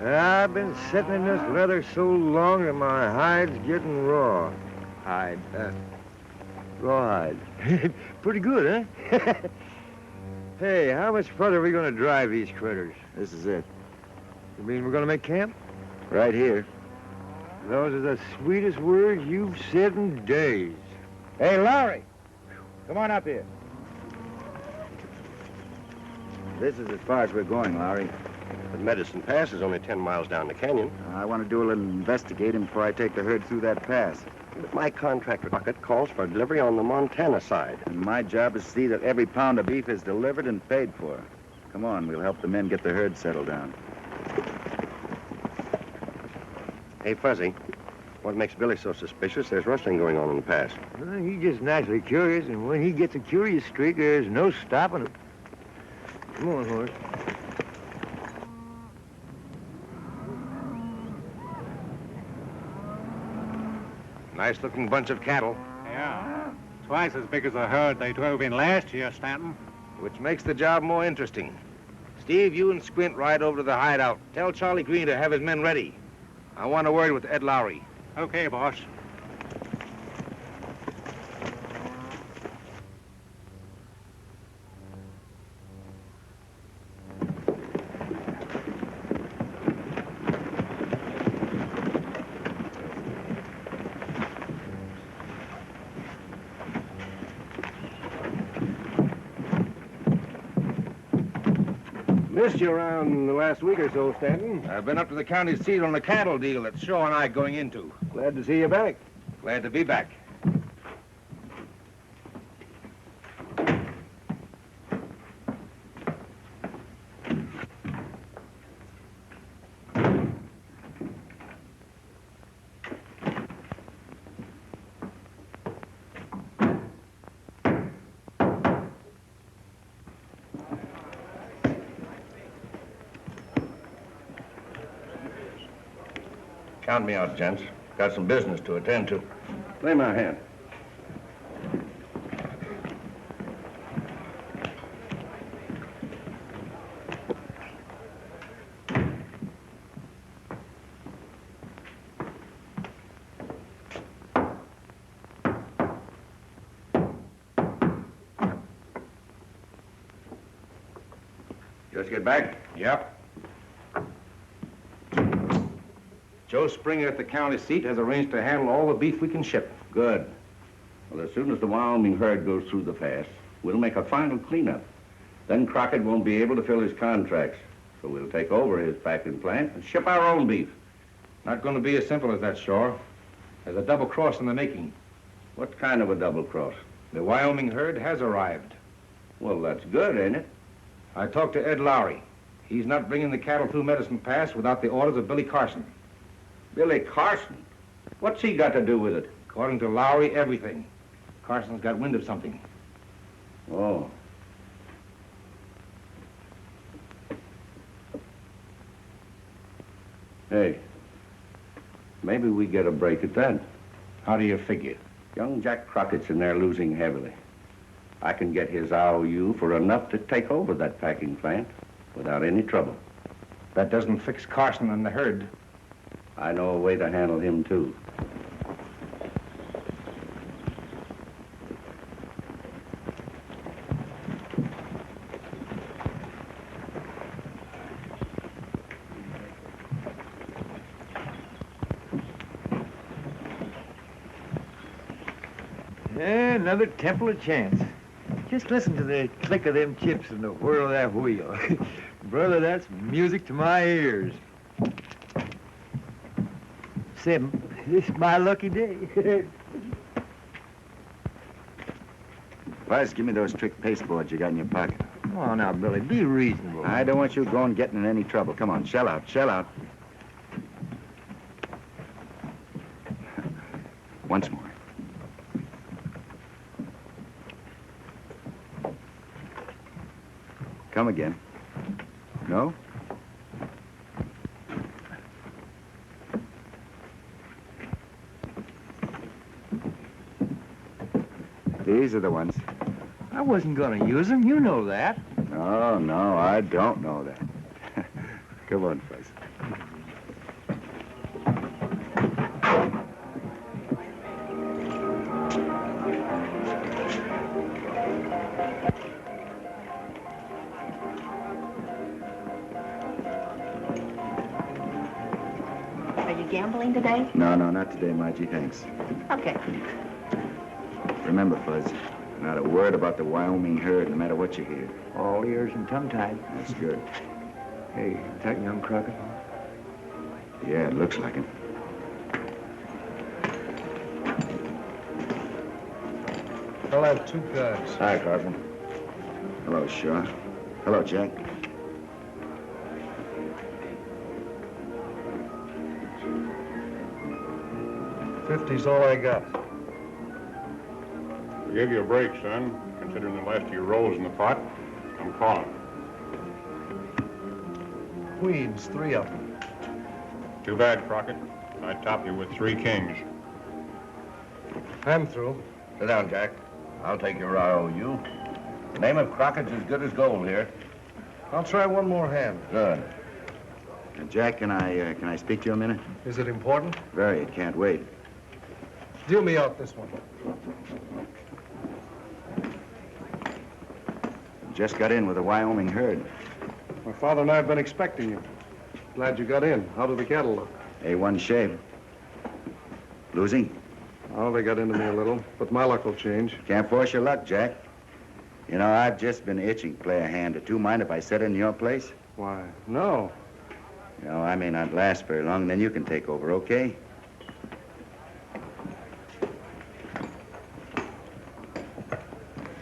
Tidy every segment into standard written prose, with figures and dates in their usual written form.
I've been sitting in this leather so long that my hide's getting raw. Rawhide. Pretty good, huh? Hey, how much further are we going to drive these critters? This is it. You mean we're going to make camp? Right here. Those are the sweetest words you've said in days. Hey, Lowry. Come on up here. This is as far as we're going, Lowry. But Medicine Pass is only 10 miles down the canyon. I want to do a little investigating before I take the herd through that pass. But my contract bucket calls for delivery on the Montana side. And my job is to see that every pound of beef is delivered and paid for. Come on, we'll help the men get the herd settled down. Hey, Fuzzy, what makes Billy so suspicious? There's rustling going on in the pass. Well, he's just naturally curious, and when he gets a curious streak, there's no stopping him. Come on, horse. Nice-looking bunch of cattle. Yeah. Twice as big as the herd they drove in last year, Stanton. Which makes the job more interesting. Steve, you and Squint ride over to the hideout. Tell Charlie Green to have his men ready. I want a word with Ed Lowry. Okay, boss. Missed you around the last week or so, Stanton. I've been up to the county seat on the cattle deal that Shaw and I going into. Glad to see you back. Glad to be back. Count me out, gents. Got some business to attend to. Lay my hand. Just get back? Yep. Joe Springer at the county seat has arranged to handle all the beef we can ship. Good. Well, as soon as the Wyoming herd goes through the pass, we'll make a final cleanup. Then Crockett won't be able to fill his contracts. So we'll take over his packing plant and ship our own beef. Not going to be as simple as that, Shaw. There's a double cross in the making. What kind of a double cross? The Wyoming herd has arrived. Well, that's good, ain't it? I talked to Ed Lowry. He's not bringing the cattle through Medicine Pass without the orders of Billy Carson. Billy Carson? What's he got to do with it? According to Lowry, everything. Carson's got wind of something. Oh. Hey, maybe we get a break at that. How do you figure? Young Jack Crockett's in there losing heavily. I can get his IOU for enough to take over that packing plant without any trouble. That doesn't fix Carson and the herd. I know a way to handle him, too. Another temple of chance. Just listen to the click of them chips and the whirl of that wheel. Brother, that's music to my ears. 7. It's my lucky day. Buzz, give me those trick pasteboards you got in your pocket. Come on now, Billy. Be reasonable. I don't want you going and getting in any trouble. Come on, shell out, shell out. Once more. Come again. No? These are the ones. I wasn't gonna use them. You know that. No, no, I don't know that. Come on, Fuzz. Are you gambling today? No, no, not today, Margie, thanks. Okay. Remember, Fuzz, not a word about the Wyoming herd, no matter what you hear. All ears and tongue-tied. That's good. Hey, is that young Crockett? Yeah, it looks like it. I'll have 2 cards. Hi, Carson. Hello, Shaw. Hello, Jack. $50's all I got. We'll give you a break, son. Considering the last of your rolls in the pot, I'm calling. Queens, 3 of them. Too bad, Crockett. I top you with 3 kings. I'm through. Sit down, Jack. I'll take your IOU. The name of Crockett's as good as gold here. I'll try one more hand. Good. Jack, can I speak to you a minute? Is it important? Very, it can't wait. Deal me out this one. Just got in with the Wyoming herd. My father and I have been expecting you. Glad you got in. How do the cattle look? A1 shape. Losing? Oh, they got into me a little, but my luck will change. Can't force your luck, Jack. You know, I've just been itching to play a hand or two. Mind if I sit in your place? Why, no. You know, I may not last very long, then you can take over, okay?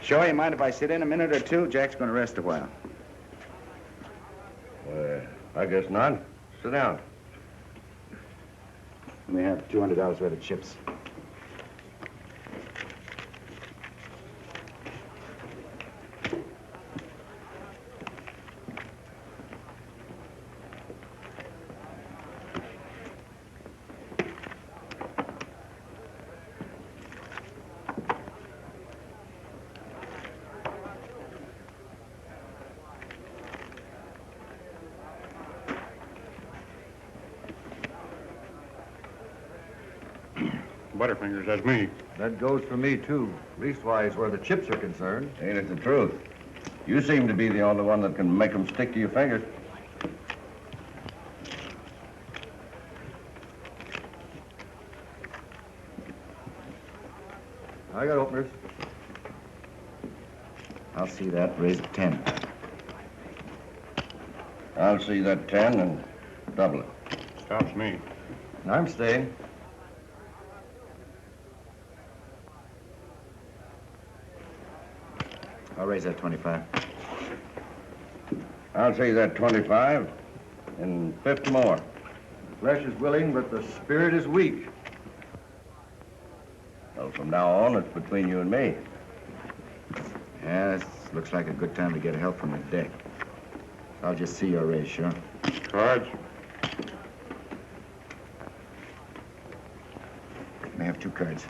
Sure, you mind if I sit in a minute or two? Jack's gonna rest a while. I guess not. Sit down. Let me have $200 worth of chips. Butterfingers, that's me. That goes for me, too. Leastwise, where the chips are concerned. Ain't it the truth? You seem to be the only one that can make them stick to your fingers. I got openers. I'll see that. Raise it 10. I'll see that 10 and double it. Stops me. I'm staying. I'll raise that 25. I'll see that 25 and 50 more. Flesh is willing, but the spirit is weak. Well, from now on, it's between you and me. Yeah, this looks like a good time to get help from the deck. I'll just see your raise, sure. Cards? May have 2 cards.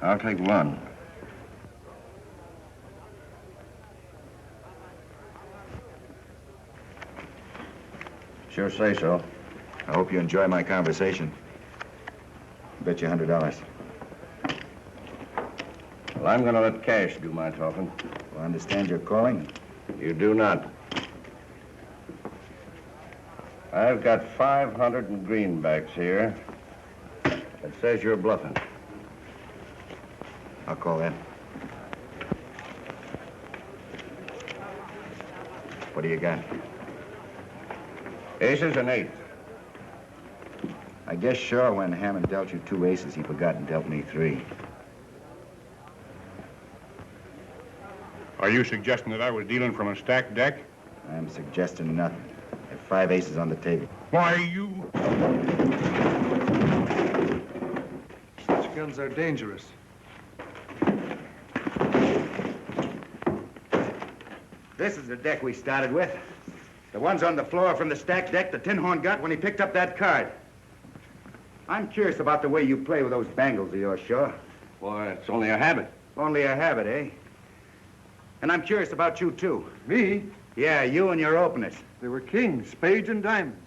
I'll take 1. Sure say so. I hope you enjoy my conversation. Bet you $100. Well, I'm going to let cash do my talking. Well, I understand your calling. You do not. I've got 500 in greenbacks here. It says you're bluffing. I'll call that. What do you got? Aces and 8s. I guess sure when Hammond dealt you 2 aces, he forgot and dealt me 3. Are you suggesting that I was dealing from a stacked deck? I'm suggesting nothing. I have 5 aces on the table. Why, you... Such guns are dangerous. This is the deck we started with. The ones on the floor from the stacked deck the Tin Horn got when he picked up that card. I'm curious about the way you play with those bangles of yours, sure. Why, it's only a habit. Only a habit, eh? And I'm curious about you, too. Me? Yeah, you and your openers. They were kings, spades, and diamonds.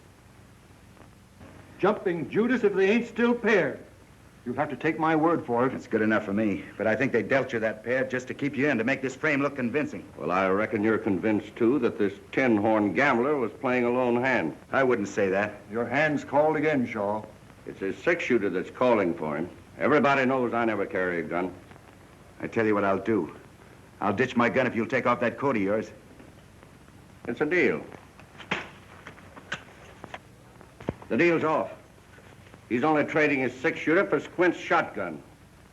Jumping Judas if they ain't still paired. You'll have to take my word for it. That's good enough for me. But I think they dealt you that pair just to keep you in, to make this frame look convincing. Well, I reckon you're convinced, too, that this tin-horn gambler was playing a lone hand. I wouldn't say that. Your hand's called again, Shaw. It's his six-shooter that's calling for him. Everybody knows I never carry a gun. I tell you what I'll do. I'll ditch my gun if you'll take off that coat of yours. It's a deal. The deal's off. He's only trading his six-shooter for Squint's shotgun.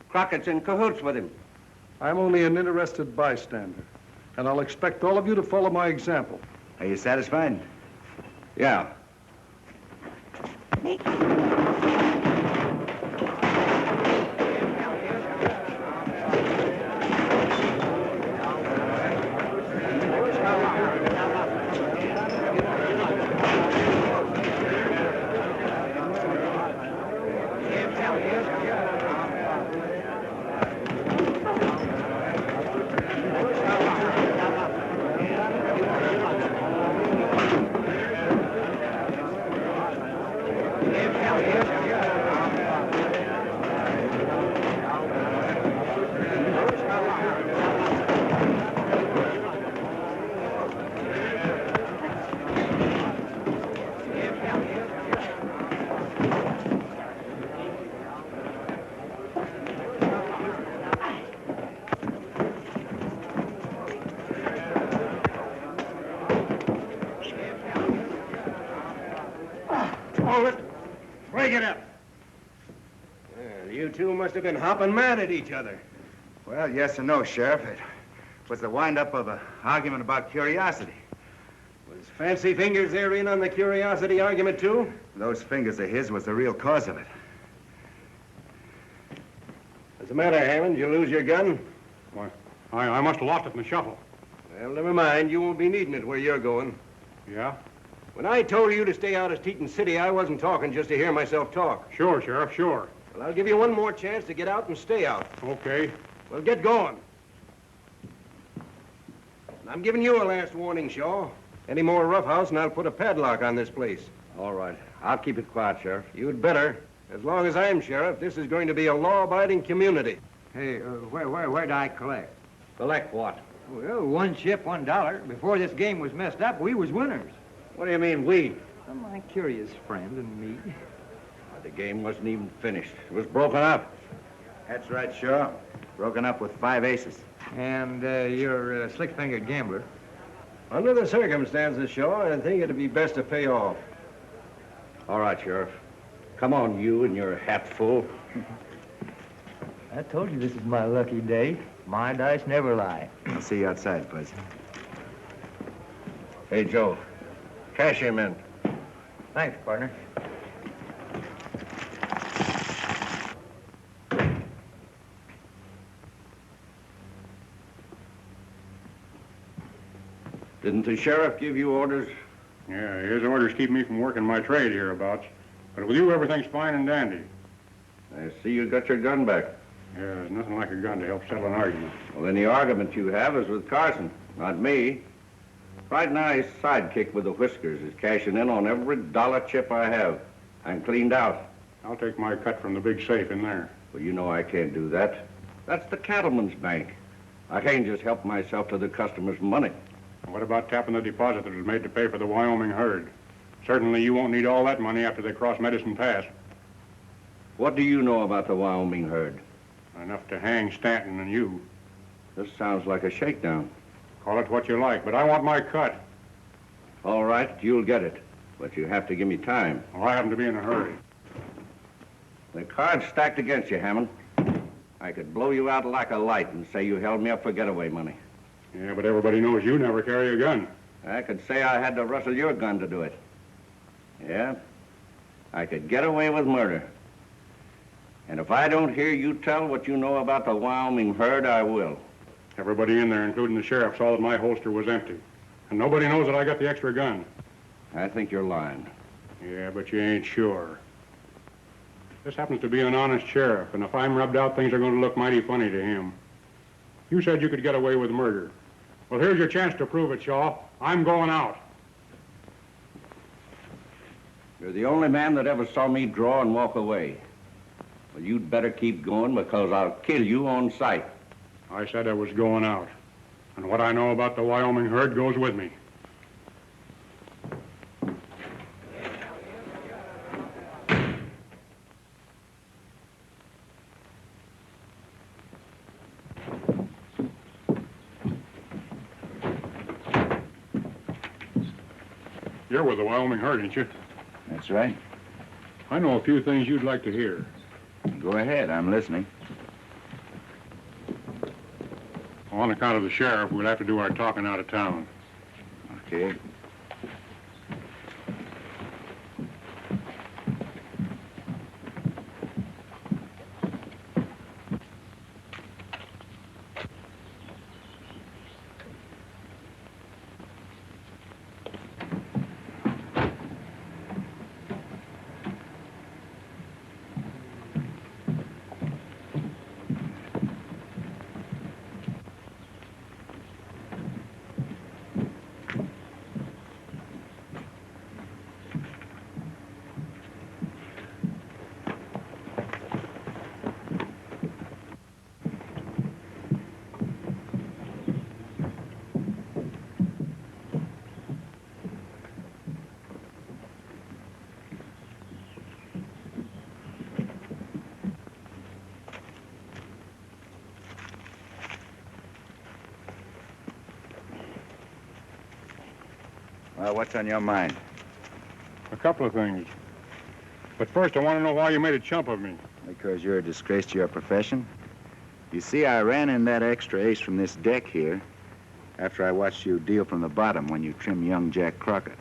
Crockett's in cahoots with him. I'm only an interested bystander, and I'll expect all of you to follow my example. Are you satisfied? Yeah. Break it up. Well, you two must have been hopping mad at each other. Well, yes and no, Sheriff. It was the wind-up of an argument about curiosity. Was Fancy Fingers there in on the curiosity argument, too? Those fingers of his was the real cause of it. What's the matter, Hammond? Did you lose your gun? Why, I must have lost it in the shuffle. Well, never mind. You won't be needing it where you're going. Yeah? When I told you to stay out of Teton City, I wasn't talking just to hear myself talk. Sure, Sheriff, sure. Well, I'll give you one more chance to get out and stay out. Okay. Well, get going. I'm giving you a last warning, Shaw. Any more roughhouse, and I'll put a padlock on this place. All right. I'll keep it quiet, Sheriff. You'd better. As long as I'm sheriff, this is going to be a law-abiding community. Hey, where'd I collect? Collect what? Well, one chip, $1. Before this game was messed up, we was winners. What do you mean, we? Well, my curious friend and me. The game wasn't even finished. It was broken up. That's right, Shaw. Broken up with 5 aces. And you're a slick-fingered gambler. Under the circumstances, Shaw, I think it'd be best to pay off. All right, Sheriff. Come on, you and your hatful. I told you this is my lucky day. My dice never lie. I'll see you outside, Buzz. Hey, Joe. Cash him in. Thanks, partner. Didn't the sheriff give you orders? Yeah, his orders keep me from working my trade hereabouts. But with you, everything's fine and dandy. I see you got your gun back. Yeah, there's nothing like a gun to help settle an argument. Well, then the argument you have is with Carson, not me. Right now, his sidekick with the whiskers is cashing in on every dollar chip I have. I'm cleaned out. I'll take my cut from the big safe in there. Well, you know I can't do that. That's the cattleman's bank. I can't just help myself to the customer's money. What about tapping the deposit that was made to pay for the Wyoming herd? Certainly you won't need all that money after they cross Medicine Pass. What do you know about the Wyoming herd? Enough to hang Stanton and you. This sounds like a shakedown. Call it what you like, but I want my cut. All right, you'll get it. But you have to give me time. Well, I happen to be in a hurry. The card's stacked against you, Hammond. I could blow you out like a light and say you held me up for getaway money. Yeah, but everybody knows you never carry a gun. I could say I had to rustle your gun to do it. Yeah, I could get away with murder. And if I don't hear you tell what you know about the Wyoming herd, I will. Everybody in there, including the sheriff, saw that my holster was empty. And nobody knows that I got the extra gun. I think you're lying. Yeah, but you ain't sure. This happens to be an honest sheriff, and if I'm rubbed out, things are going to look mighty funny to him. You said you could get away with murder. Well, here's your chance to prove it, Shaw. I'm going out. You're the only man that ever saw me draw and walk away. Well, you'd better keep going because I'll kill you on sight. I said I was going out. And what I know about the Wyoming herd goes with me. You're with the Wyoming herd, ain't you? That's right. I know a few things you'd like to hear. Go ahead, I'm listening. On account of the sheriff, we'll have to do our talking out of town. Okay. Well, what's on your mind? A couple of things. But first, I want to know why you made a chump of me. Because you're a disgrace to your profession? You see, I ran in that extra ace from this deck here after I watched you deal from the bottom when you trimmed young Jack Crockett.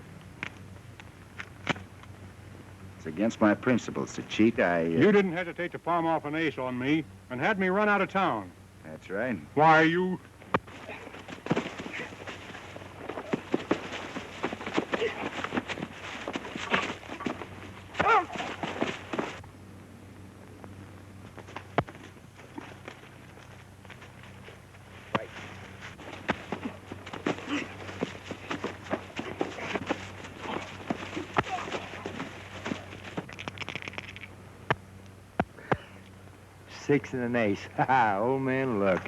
It's against my principles to cheat. You didn't hesitate to palm off an ace on me and had me run out of town. That's right. Why, you... Six and an ace. Ha ha, old man luck.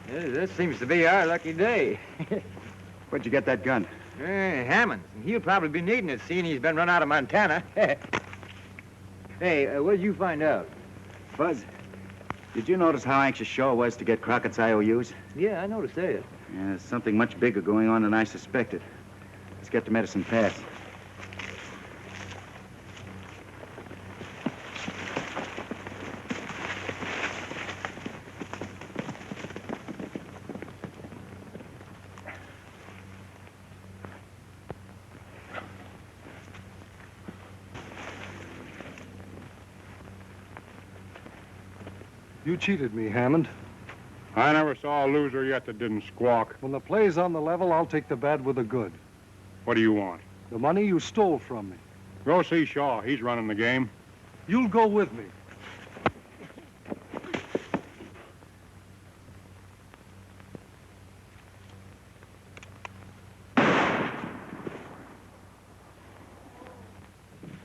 This seems to be our lucky day. Where'd you get that gun? Hammond's. He'll probably be needing it, seeing he's been run out of Montana. Hey, what did you find out? Buzz, did you notice how anxious Shaw was to get Crockett's IOUs? Yeah, I noticed that. Yeah, there's something much bigger going on than I suspected. Let's get to Medicine Pass. You cheated me, Hammond. I never saw a loser yet that didn't squawk. When the play's on the level, I'll take the bad with the good. What do you want? The money you stole from me. Go see Shaw. He's running the game. You'll go with me.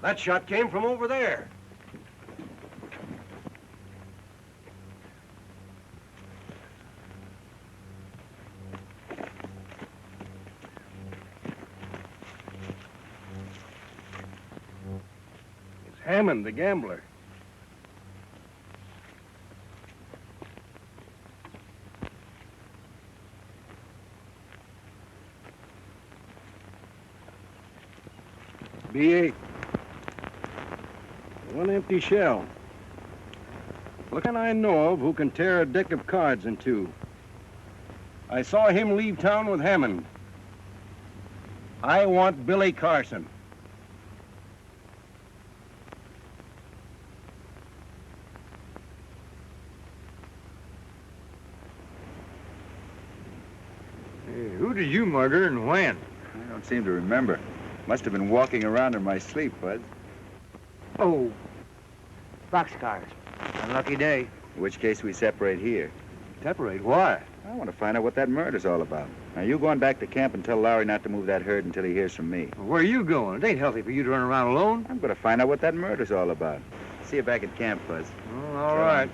That shot came from over there. It's Hammond, the gambler. B8. One empty shell. Look, and I know of who can tear a deck of cards in two. I saw him leave town with Hammond. I want Billy Carson. Hey, who did you murder and when? I don't seem to remember. Must have been walking around in my sleep, Buzz. Oh, boxcars. Unlucky day. In which case we separate here. Separate? Why? I want to find out what that murder's all about. Now, you going back to camp and tell Lowry not to move that herd until he hears from me. Where are you going? It ain't healthy for you to run around alone. I'm going to find out what that murder's all about. See you back at camp, Buzz. Oh, all right.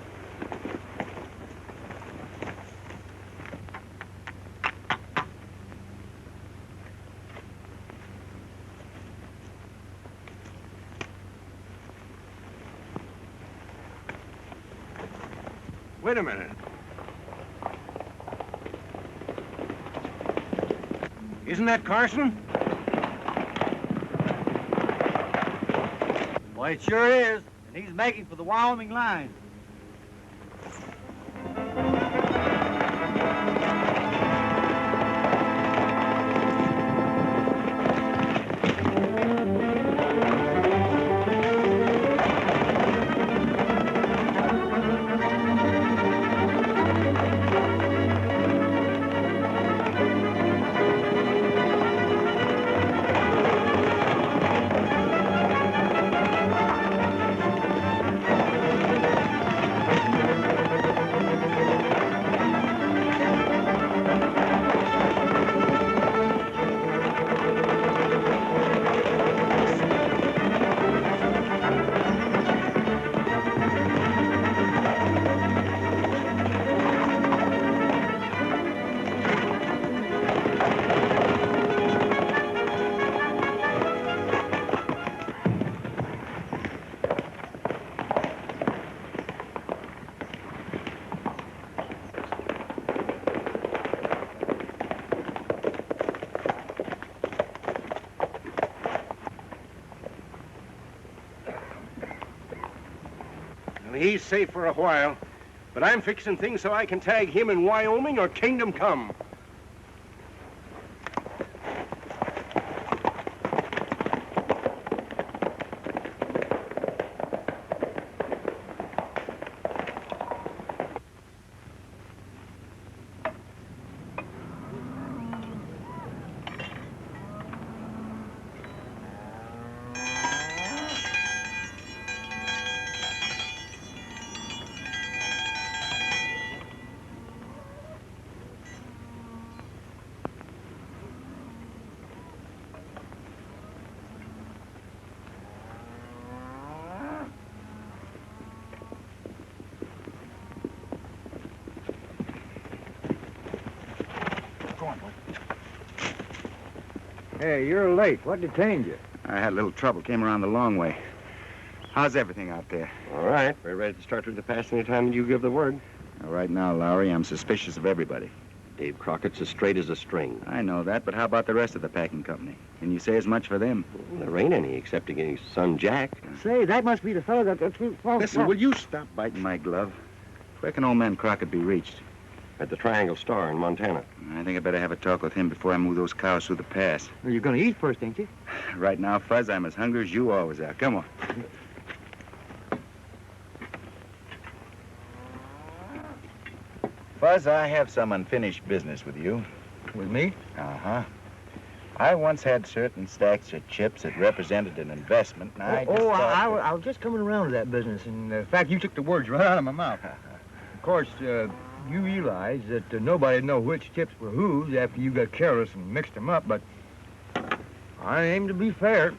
Wait a minute. Isn't that Carson? Well, it sure is. And he's making for the Wyoming line. He's safe for a while, but I'm fixing things so I can tag him in Wyoming or kingdom come. Hey, you're late. What detained you? I had a little trouble. Came around the long way. How's everything out there? All right. We're ready to start through the pass any time you give the word. Now, right now, Lowry, I'm suspicious of everybody. Dave Crockett's as straight as a string. I know that, but how about the rest of the packing company? Can you say as much for them? Well, there ain't any, excepting his son Jack. Say, that must be the fellow that... Listen, will you stop biting my glove? Where can old man Crockett be reached? At the Triangle Star in Montana. I think I better have a talk with him before I move those cows through the pass. Well, you're going to eat first, ain't you? Right now, Fuzz, I'm as hungry as you always are. Come on. Fuzz, I have some unfinished business with you. With me? Uh-huh. I once had certain stacks of chips that represented an investment, and I just thought that- I was just coming around to that business, and in fact, you took the words right out of my mouth. Of course, you realize that nobody'd know which chips were whose after you got careless and mixed them up, but I aim to be fair.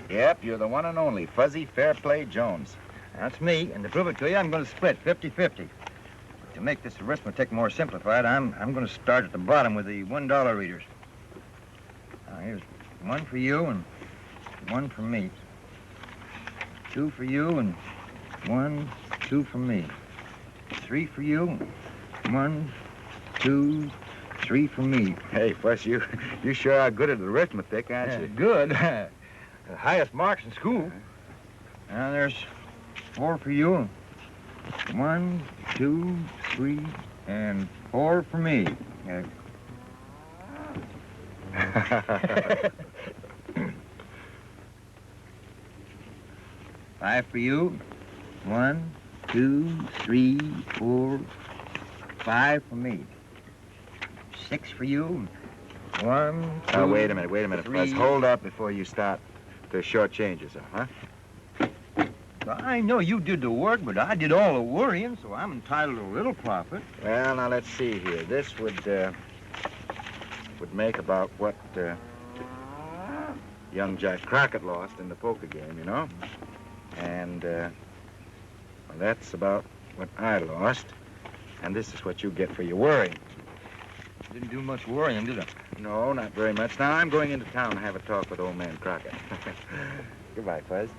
Yep, you're the one and only Fuzzy Fairplay Jones. That's me, and to prove it to you, I'm going to split 50-50. To make this arithmetic more simplified, I'm going to start at the bottom with the $1 readers. Now, here's one for you and one for me. 2 for you and 1, 2 for me. 3 for you, 1, 2, 3 for me. Hey, Fuzz, you sure are good at arithmetic, aren't you? Good. The highest marks in school. Now there's 4 for you. 1, 2, 3, and 4 for me. 5 for you. 1, 2, 3, 4, 5 for me. 6 for you. 1, 2. Now, wait a minute, 3. Fuzz. Hold up before you start to shortchange yourself, huh? Well, I know you did the work, but I did all the worrying, so I'm entitled to a little profit. Well, now, let's see here. This would make about what young Jack Crockett lost in the poker game, you know? And, well, that's about what I lost. And this is what you get for your worry. Didn't do much worrying, did I? No, not very much. Now, I'm going into town to have a talk with old man Crockett. Goodbye, Fuzz.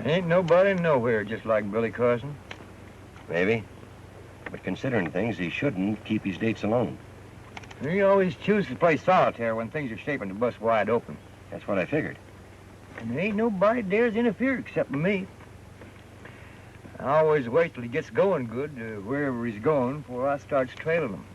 Ain't nobody nowhere just like Billy Carson. Maybe. But considering things, he shouldn't keep his dates alone. He always chooses to play solitaire when things are shaping to bust wide open. That's what I figured. And there ain't nobody dares interfere except me. I always wait till he gets going good wherever he's going before I starts trailing him.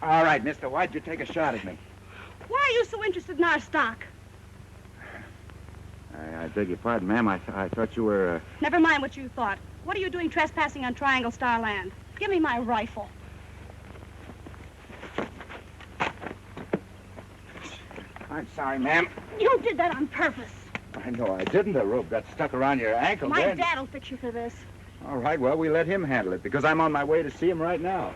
All right, mister, why'd you take a shot at me? Why are you so interested in our stock? I beg your pardon, ma'am. I thought you were, Never mind what you thought. What are you doing trespassing on Triangle Star Land? Give me my rifle. I'm sorry, ma'am. You did that on purpose. I know I didn't. The rope got stuck around your ankle. My then. dad'll fix you for this. All right, well, we let him handle it because I'm on my way to see him right now.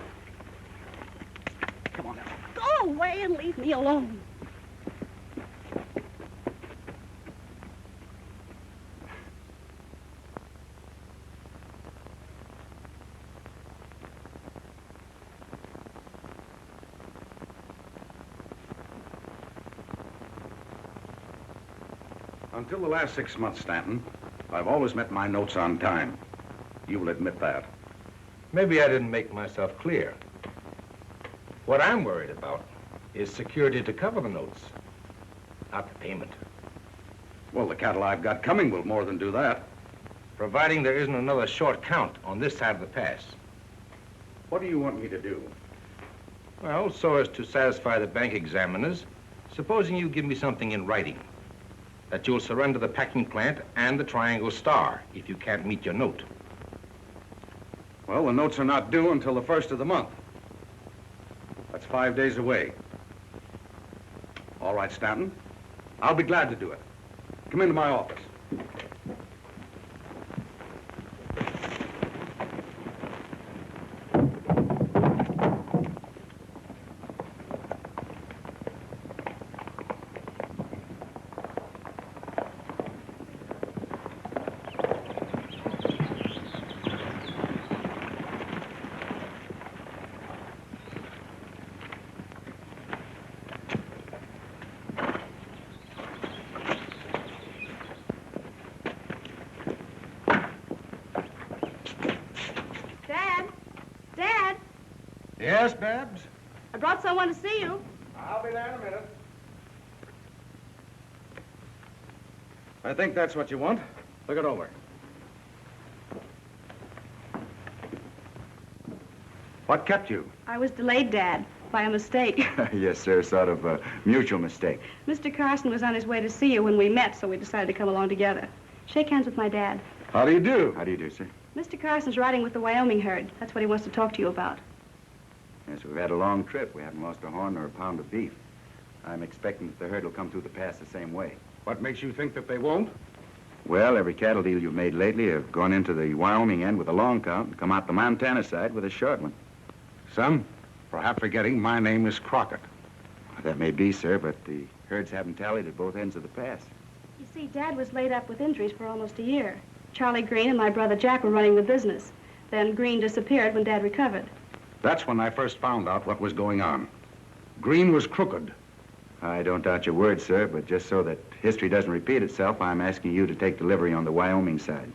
Come on now. Go away and leave me alone. Until the last 6 months, Stanton, I've always met my notes on time. You will admit that. Maybe I didn't make myself clear. What I'm worried about is security to cover the notes, not the payment. Well, the cattle I've got coming will more than do that. Providing there isn't another short count on this side of the pass. What do you want me to do? Well, so as to satisfy the bank examiners, supposing you give me something in writing. That you'll surrender the packing plant and the Triangle Star if you can't meet your note. Well, the notes are not due until the 1st of the month. That's 5 days away. All right, Stanton. I'll be glad to do it. Come into my office. Yes, Babs? I brought someone to see you. I'll be there in a minute. I think that's what you want. Look it over. What kept you? I was delayed, Dad, by a mistake. Yes, sir, sort of a mutual mistake. Mr. Carson was on his way to see you when we met, so we decided to come along together. Shake hands with my dad. How do you do? How do you do, sir? Mr. Carson's riding with the Wyoming herd. That's what he wants to talk to you about. Yes, we've had a long trip. We haven't lost a horn or a pound of beef. I'm expecting that the herd will come through the pass the same way. What makes you think that they won't? Well, every cattle deal you've made lately have gone into the Wyoming end with a long count and come out the Montana side with a short one. Son, perhaps forgetting my name is Crockett. That may be, sir, but the herds haven't tallied at both ends of the pass. You see, Dad was laid up with injuries for almost a year. Charlie Green and my brother Jack were running the business. Then Green disappeared when Dad recovered. That's when I first found out what was going on. Green was crooked. I don't doubt your word, sir, but just so that history doesn't repeat itself, I'm asking you to take delivery on the Wyoming side.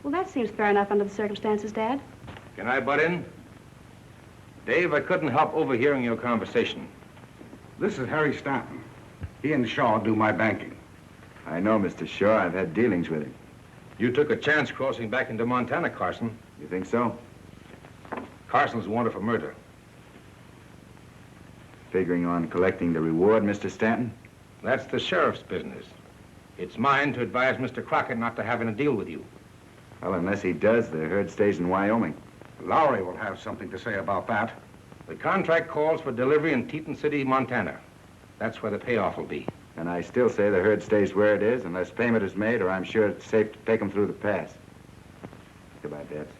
Well, that seems fair enough under the circumstances, Dad. Can I butt in? Dave, I couldn't help overhearing your conversation. This is Harry Stanton. He and Shaw do my banking. I know, Mr. Shaw. I've had dealings with him. You took a chance crossing back into Montana, Carson. You think so? Carson's wanted for murder. Figuring on collecting the reward, Mr. Stanton? That's the sheriff's business. It's mine to advise Mr. Crockett not to have a deal with you. Well, unless he does, the herd stays in Wyoming. Lowry will have something to say about that. The contract calls for delivery in Teton City, Montana. That's where the payoff will be. And I still say the herd stays where it is unless payment is made, or I'm sure it's safe to take them through the pass. Goodbye, Babs.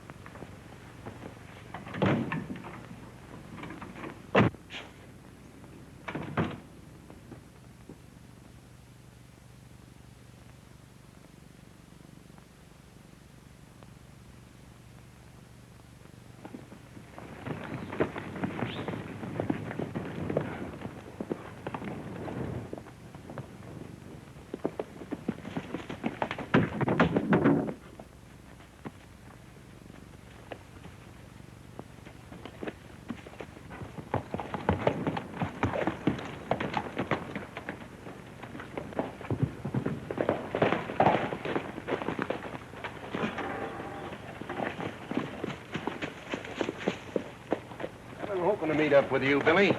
To meet up with you, Billy.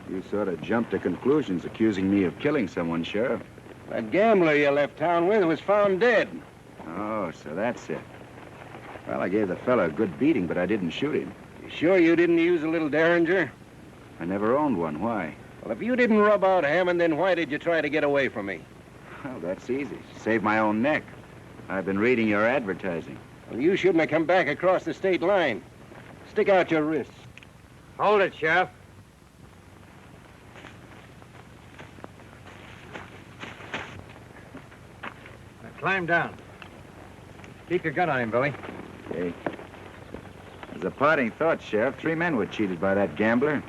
You sort of jumped to conclusions accusing me of killing someone, Sheriff. That gambler you left town with was found dead. Oh, so that's it. Well, I gave the fella a good beating, but I didn't shoot him. You sure you didn't use a little Derringer? I never owned one. Why? Well, if you didn't rub out Hammond, then why did you try to get away from me? Well, that's easy. Save my own neck. I've been reading your advertising. Well, you shouldn't have come back across the state line. Stick out your wrists. Hold it, Sheriff. Now climb down. Keep your gun on him, Billy. Okay. As a parting thought, Sheriff, 3 men were cheated by that gambler.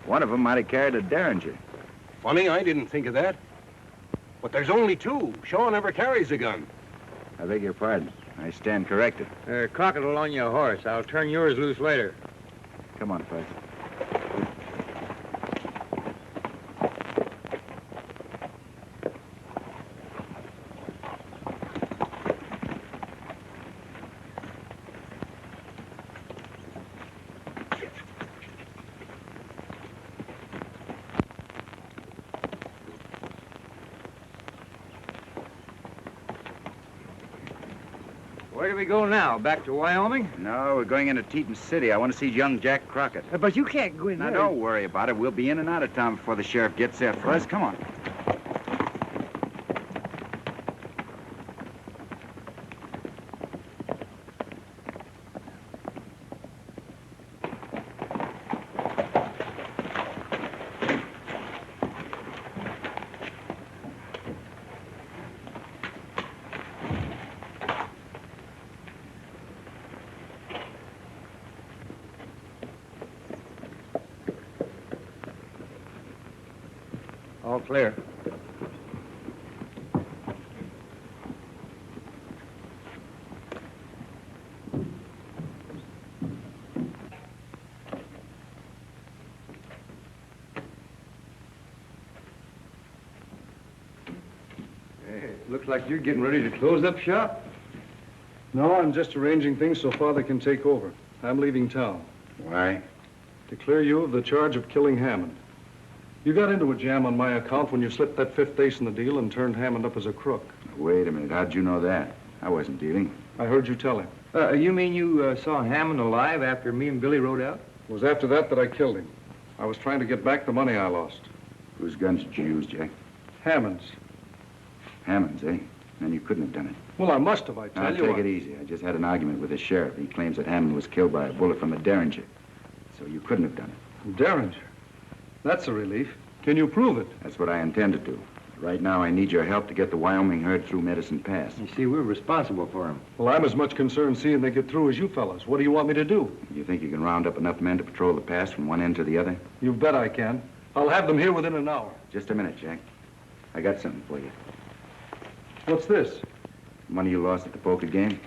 One of them might have carried a Derringer. Funny, I didn't think of that. But there's only 2. Shaw never carries a gun. I beg your pardon. I stand corrected. Crockett will own your horse. I'll turn yours loose later. Come on, Fudge. Where do we go now? Back to Wyoming? No, we're going into Teton City. I want to see young Jack Crockett. But you can't go in Now, there. don't worry about it. We'll be in and out of town before the sheriff gets there. Fuzz, come on. All clear. like you're getting ready to close up shop. No, I'm just arranging things so Father can take over. I'm leaving town. Why? To clear you of the charge of killing Hammond. You got into a jam on my account when you slipped that fifth ace in the deal and turned Hammond up as a crook. Wait a minute. How'd you know that? I wasn't dealing. I heard you tell him. You mean you saw Hammond alive after me and Billy rode out? It was after that I killed him. I was trying to get back the money I lost. Whose guns did you use, Jack? Hammond's. Hammond's, eh? Then you couldn't have done it. Well, I must have, I tell Now, you. take it easy. I just had an argument with the sheriff. He claims that Hammond was killed by a bullet from a Derringer. So you couldn't have done it. Derringer? That's a relief. Can you prove it? That's what I intend to do. Right now, I need your help to get the Wyoming herd through Medicine Pass. You see, we're responsible for him. Well, I'm as much concerned seeing they get through as you fellas. What do you want me to do? You think you can round up enough men to patrol the pass from one end to the other? You bet I can. I'll have them here within an hour. Just a minute, Jack. I got something for you. What's this? Money you lost at the poker game.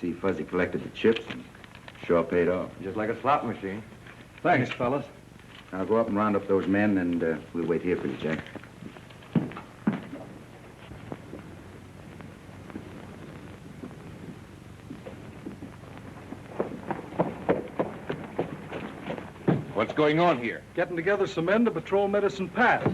See, Fuzzy collected the chips and sure paid off. Just like a slot machine. Thanks, fellas. I'll go up and round up those men, and we'll wait here for you, Jack. What's going on here? Getting together some men to patrol Medicine Pass.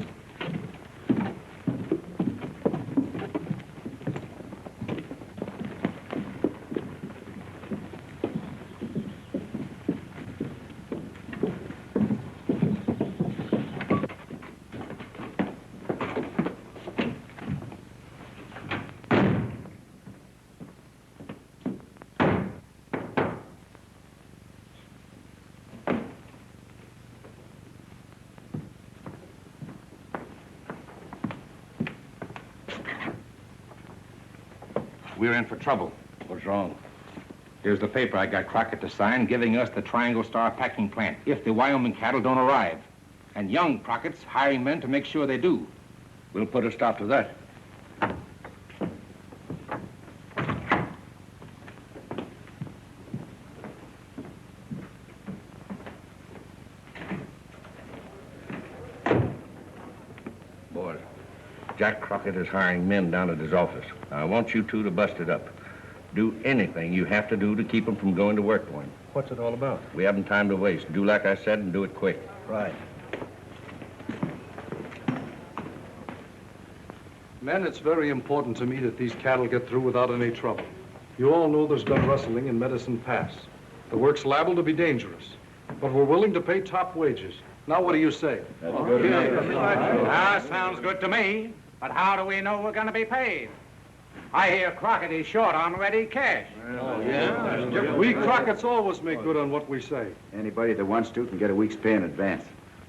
We're in for trouble. What's wrong? Here's the paper I got Crockett to sign giving us the Triangle Star packing plant if the Wyoming cattle don't arrive. And young Crockett's hiring men to make sure they do. We'll put a stop to that. Boys, Jack Crockett is hiring men down at his office. I want you two to bust it up. Do anything you have to do to keep him from going to work for him. What's it all about? We haven't time to waste. Do like I said and do it quick. Right. Men, it's very important to me that these cattle get through without any trouble. You all know there's been rustling in Medicine Pass. The work's liable to be dangerous, but we're willing to pay top wages. Now, what do you say? Sounds good to me. But how do we know we're going to be paid? I hear Crockett is short on ready cash. We Crockett's always make good on what we say. Anybody that wants to can get a week's pay in advance.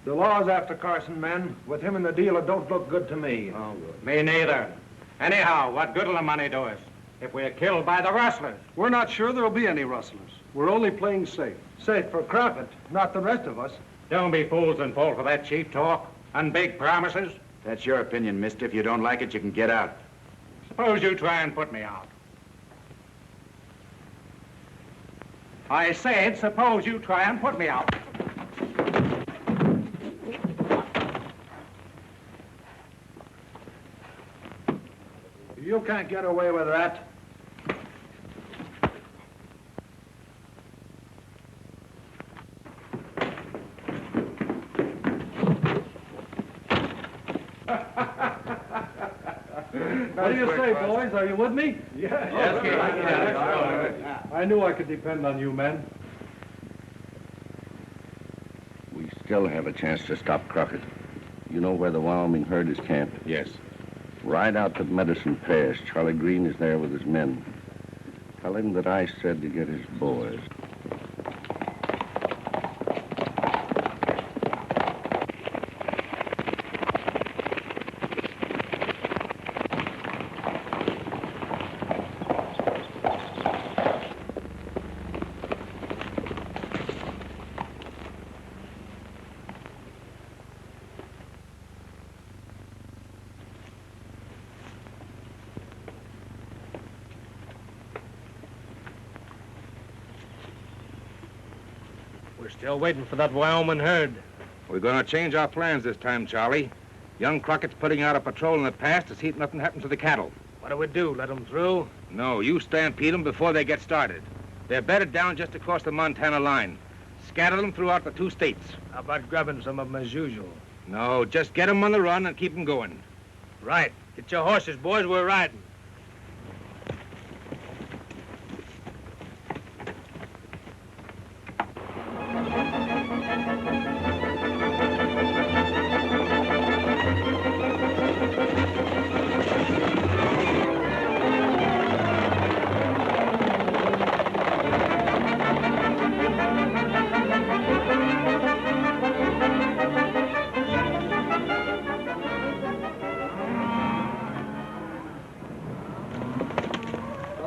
The law's after Carson, men. With him in the deal, it don't look good to me. Oh, good. Me neither. Anyhow, what good'll the money do us if we're killed by the Rustlers? We're not sure there'll be any rustlers. We're only playing safe. Safe for Crockett, not the rest of us. Don't be fools and fall for that cheap talk and big promises. That's your opinion, mister. If you don't like it, you can get out. Suppose you try and put me out. I said, suppose you try and put me out. You can't get away with that. What do you say, boys? Are you with me? Yes. I knew I could depend on you men. We still have a chance to stop Crockett. You know where the Wyoming herd is camped? Yes. Ride out to Medicine Pass. Charlie Green is there with his men. Tell him that I said to get his boys. We're still waiting for that Wyoming herd. We're going to change our plans this time, Charlie. Young Crockett's putting out a patrol in the pass to see if nothing happens to the cattle. What do we do, let them through? No, you stampede them before they get started. They're bedded down just across the Montana line. Scatter them throughout the 2 states. How about grabbing some of them as usual? No, just get them on the run and keep them going. Right. Get your horses, boys. We're riding.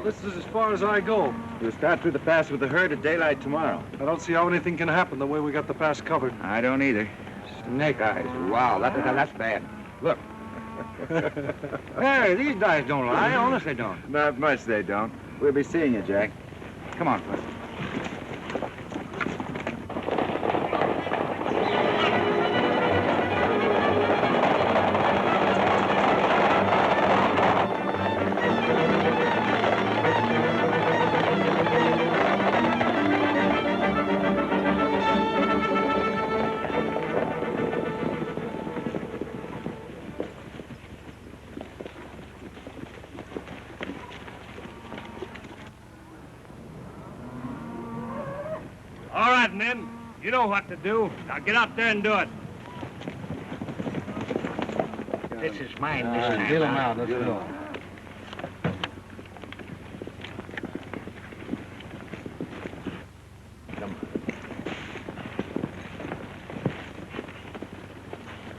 This is as far as I go. We'll start through the pass with the herd at daylight tomorrow. I don't see how anything can happen the way we got the pass covered. I don't either. Snake eyes. Wow, that's bad. Look. Hey, these guys don't lie. Honest, they don't. Not much they don't. We'll be seeing you, Jack. Come on, Buster. All right, men. You know what to do. Now get out there and do it. This is mine this time. Deal them out. Let's go.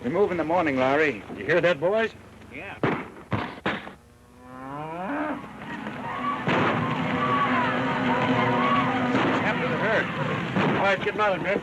We move in the morning, Lowry. You hear that, boys? Yeah. After the herd. All right, get mounted, men.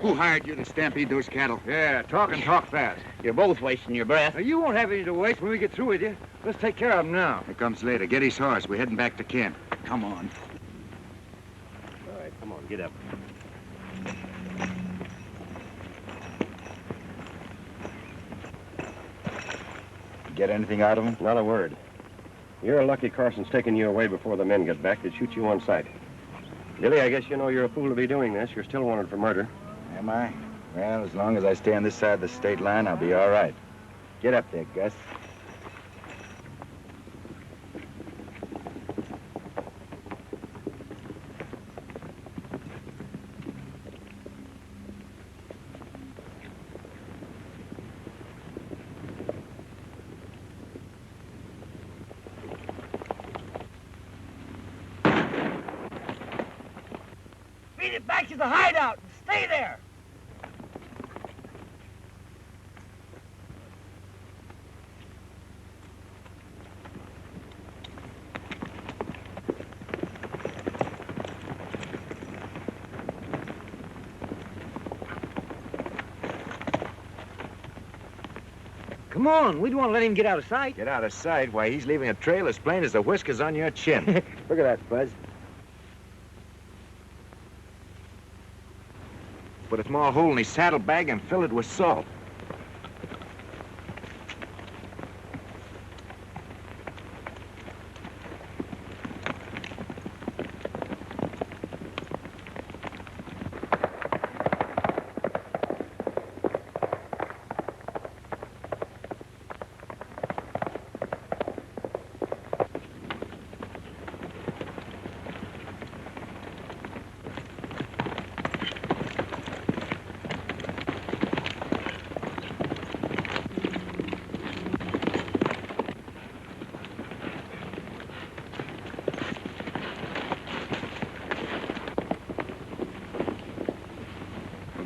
Who hired you to stampede those cattle? Yeah, talk and talk fast. You're both wasting your breath. Now, you won't have any to waste when we get through with you. Let's take care of them now. It comes later. Get his horse. We're heading back to camp. Come on. All right, come on, get up. Get anything out of him? Not a word. You're lucky Carson's taking you away before the men get back. They'd shoot you on sight. Billy, I guess you know you're a fool to be doing this. You're still wanted for murder. Am I? Well, as long as I stay on this side of the state line, I'll be all right. Get up there, Gus. Beat it back to the hideout and stay there. Come on, we don't want to let him get out of sight. Get out of sight? Why, he's leaving a trail as plain as the whiskers on your chin. Look at that, Fuzz. Put a small hole in his saddlebag and fill it with salt.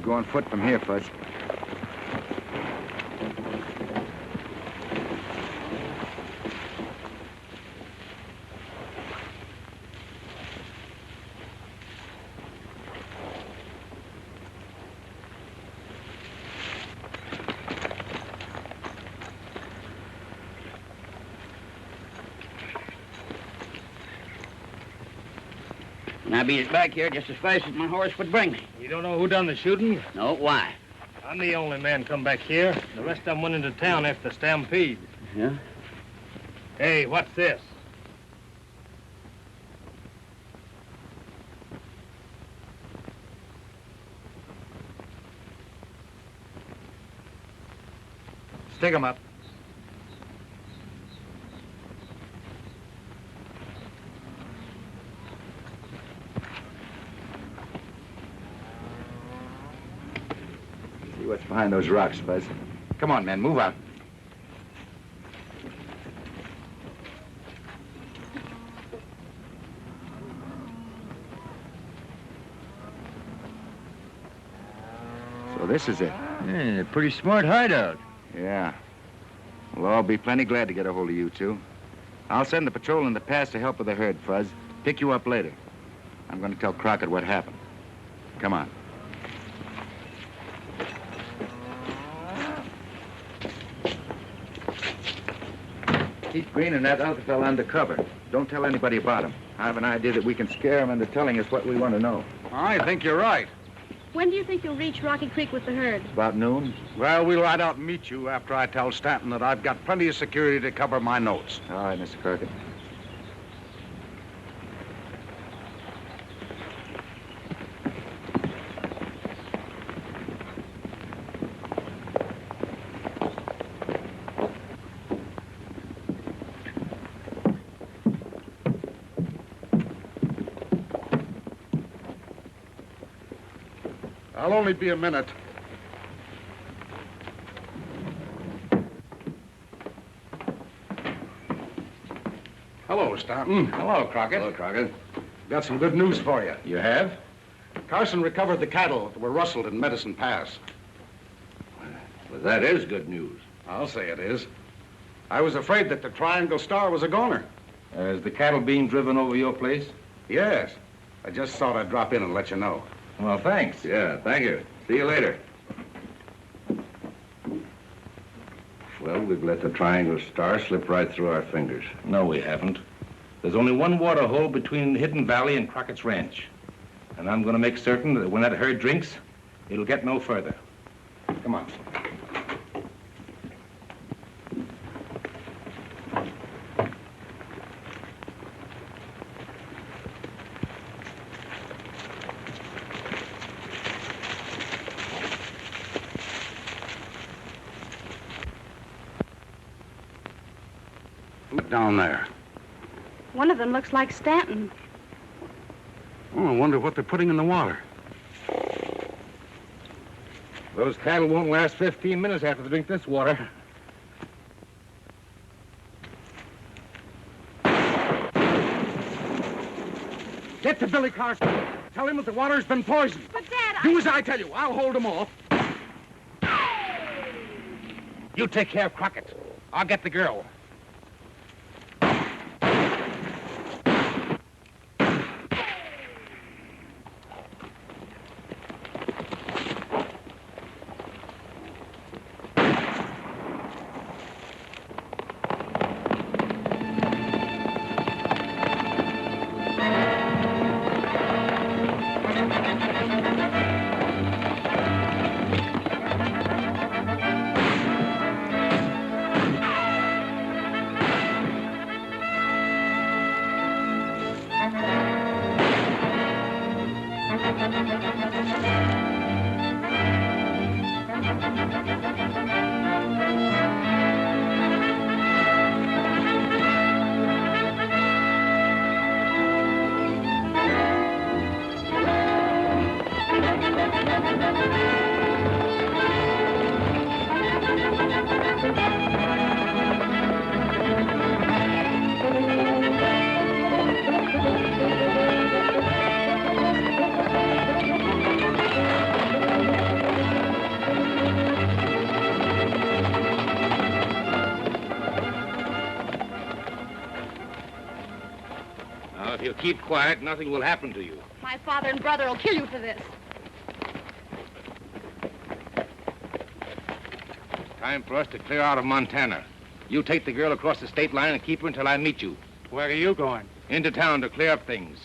Go on foot from here, Fuzz. And I beat it back here just as fast as my horse would bring me. You don't know who done the shooting? No, why? I'm the only man come back here. The rest of them went into town after the stampede. Yeah? Hey, what's this? Stick 'em up. See what's behind those rocks, Fuzz. Come on, men, move out. So this is it. Yeah, pretty smart hideout. Yeah. We'll all be plenty glad to get a hold of you two. I'll send the patrol in the pass to help with the herd, Fuzz. Pick you up later. I'm going to tell Crockett what happened. Come on. Keep Green and that other fella undercover. Don't tell anybody about him. I have an idea that we can scare him into telling us what we want to know. I think you're right. When do you think you'll reach Rocky Creek with the herd? About noon? Well, we'll ride out and meet you after I tell Stanton that I've got plenty of security to cover my notes. All right, Mr. Crockett. I'll only be a minute. Hello, Stanton. Hello, Crockett. Hello, Crockett. Got some good news for you. You have? Carson recovered the cattle that were rustled in Medicine Pass. Well, that is good news. I'll say it is. I was afraid that the Triangle Star was a goner. Is the cattle being driven over your place? Yes. I just thought I'd drop in and let you know. Well, thanks. Yeah, thank you. See you later. Well, we've let the Triangle Star slip right through our fingers. No, we haven't. There's only one water hole between Hidden Valley and Crockett's Ranch. And I'm going to make certain that when that herd drinks, it'll get no further. Come on. Look down there. One of them looks like Stanton. Oh, I wonder what they're putting in the water. Those cattle won't last 15 minutes after they drink this water. Get to Billy Carson. Tell him that the water's been poisoned. But, Dad, Do as I tell you. I'll hold him off. You take care of Crockett. I'll get the girl. If you keep quiet, nothing will happen to you. My father and brother will kill you for this. Time for us to clear out of Montana. You take the girl across the state line and keep her until I meet you. Where are you going? Into town to clear up things.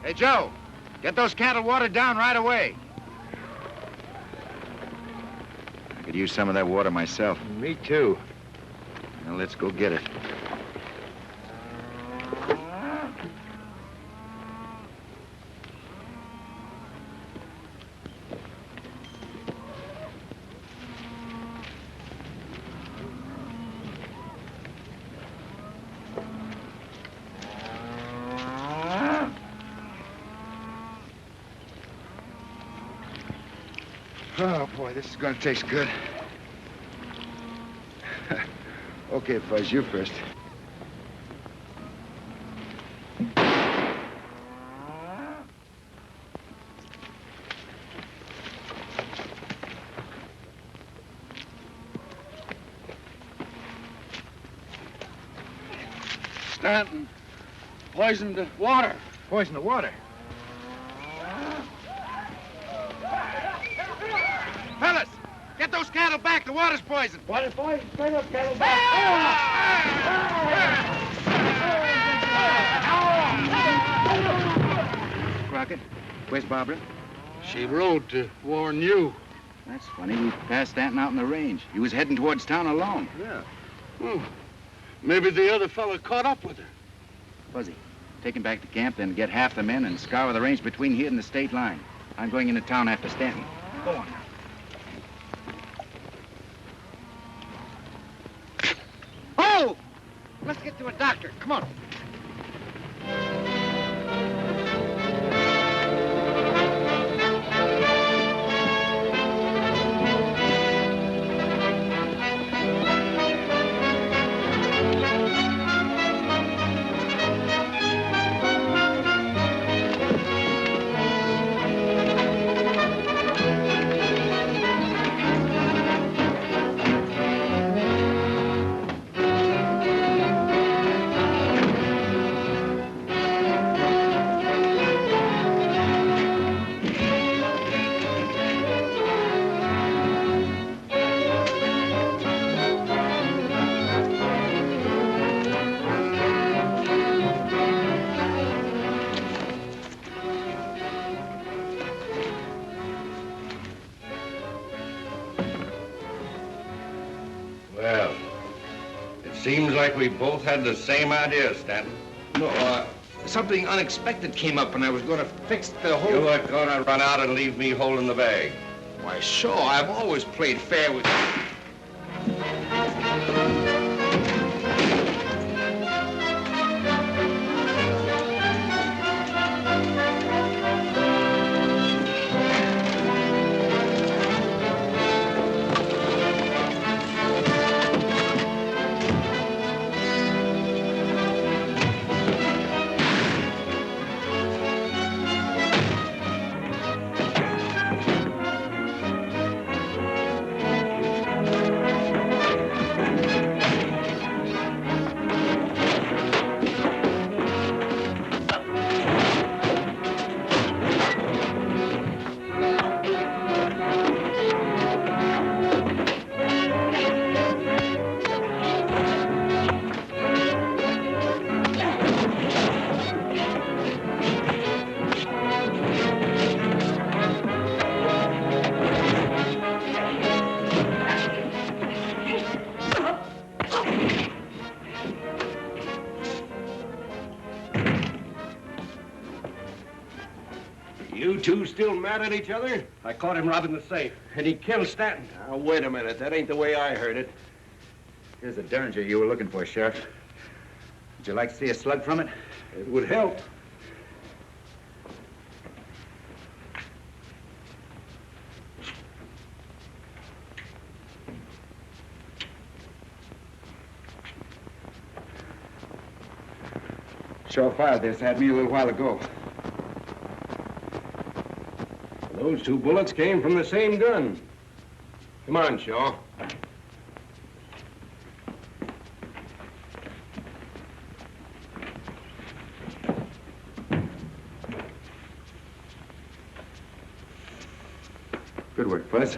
Hey, Joe, get those cattle watered down right away. I could use some of that water myself. Me too. Now, let's go get it. Oh, boy, this is going to taste good. Okay, Fuzz, you first. Stanton, poisoned the water. Poison the water. Fellas, get those cattle back. The water's poisoned. Water's poisoned. Bring those cattle back. Crockett, where's Barbara? She rode to warn you. That's funny. We passed Stanton out in the range. He was heading towards town alone. Yeah. Oh, maybe the other fella caught up with her. Fuzzy, take him back to camp, then get half the men and scour the range between here and the state line. I'm going into town after Stanton. Go on. Oh! Let's get to a doctor. Come on. Well, it seems like we both had the same idea, Stanton. No, something unexpected came up and I was going to fix the whole... You weren't gonna run out and leave me holding the bag. Why, sure, I've always played fair with you. You two still mad at each other? I caught him robbing the safe, and he killed Stanton. Now, wait a minute. That ain't the way I heard it. Here's the derringer you were looking for, Sheriff. Would you like to see a slug from it? It would help. Shaw fired this at me a little while ago. Those two bullets came from the same gun. Come on, Shaw. Good work, Fuzz.